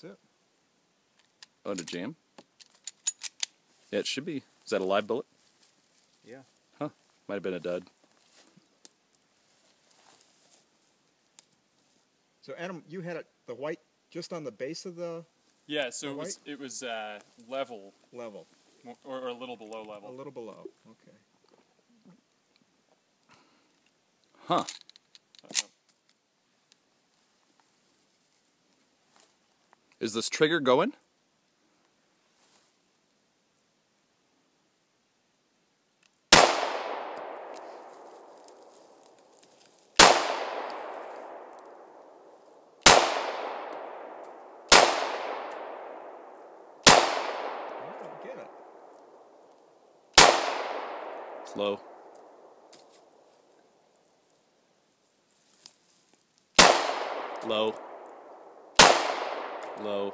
That's it. Oh, to jam? Yeah, it should be. Is that a live bullet? Yeah. Huh. Might have been a dud. So Adam, you had the white just on the base of the Yeah, so white? it was level, level. or a little below level. A little below. Okay. Huh. Is this trigger going? Oh, get it. Slow. Low. Low.